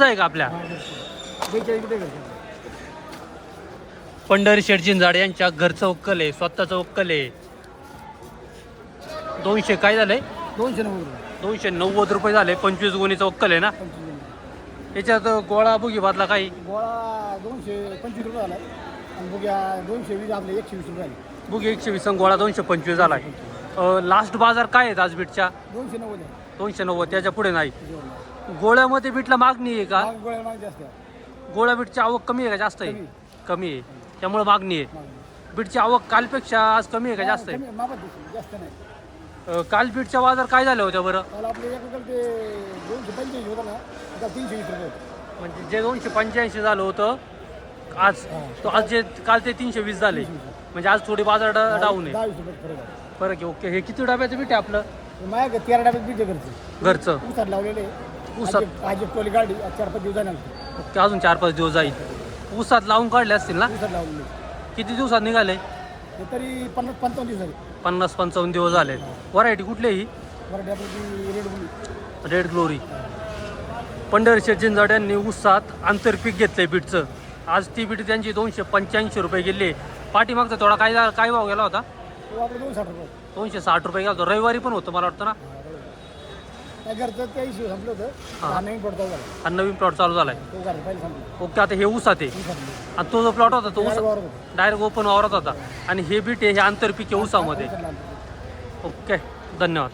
आहे का आपल्या पंढरी शेठ जिंजाड यांच्या घरचं वक्कल आहे, स्वतःचं वक्कल आहे. 200 काय झालंय? 290 रुपये झाले. 25 गोणीचं वक्कल आहे ना. याच्यात गोळा बुगी बादला काही गोळा 225 रुपये झाला आणि बुग्या 220 आपले 120 रुपये झाले. बुगी 120 आणि गोळा 225 झालाय. लास्ट बाजार काय आहेत आज बीटच्या? 290 290. त्याच्या पुढे नाही. गोळ्यामध्ये बीटला मागणी आहे का? गोळ्या मागे जास्त आहे. गोळ्या बीटची आवक कमी आहे का जास्त आहे? कमी आहे, त्यामुळे मागणी आहे. बीटची आवक कालपेक्षा आज कमी आहे का जास्त आहे? जास्त नाही. काल बीटच्या बाजार काय झाल्या होत्या बरं? काल आपले एकाकडे ते 285 होता ना, आता 320 रुपये. म्हणजे जे 285 झालं होतं आज जे काल ते 320 झाले. म्हणजे आज थोडी बाजार डाऊन आहे. 10 रुपये फरक आहे. बरं की. ओके. हे किती डब्याचं बीट आहे आपलं? माझ्या 13 डब्यात बीट घरचं ऊसात लावलेले. ऊसात आज टोली गाडी 4-5 दिवस जाणार. ओके. अजून 4-5 दिवस जाईल. ऊसात लावून काढले असतील ना? ऊसात लावलेले किती दिवसात निघाले? ते तरी 50-55 दिवस झाले. 50-55 दिवस झाले. व्हरायटी कुठली ही? बरं आपली red bully. Red glory. Pandhari Sheth Jinjad यांनी ऊसात आंतरपीक घेतलंय बीटचं. आज ती बीट त्यांची 285 रुपये गेली. पाठीमागचा थोडा काय भाव गेला होता? तो आपले 260 रुपये. 260 रुपये गेला होता. रविवारी पण होतं मला वाटतं ना. काय घरचं ते इश्यू संपलं होतं. हा नवीन पडतो झाला. हा नवीन प्लॉट चालू झालाय. तो घर पहिले संपलं. ओके. आता हे ऊसात आहे ऊसात आणि तो जो प्लॉट होता तो ऊस वावर होतं. डायरेक्ट ओपन वावरात होता. आणि हे बीट आहे हे आंतरपीक आहे ऊसामध्ये. ऊसात लावलं. ओके. धन्यवाद.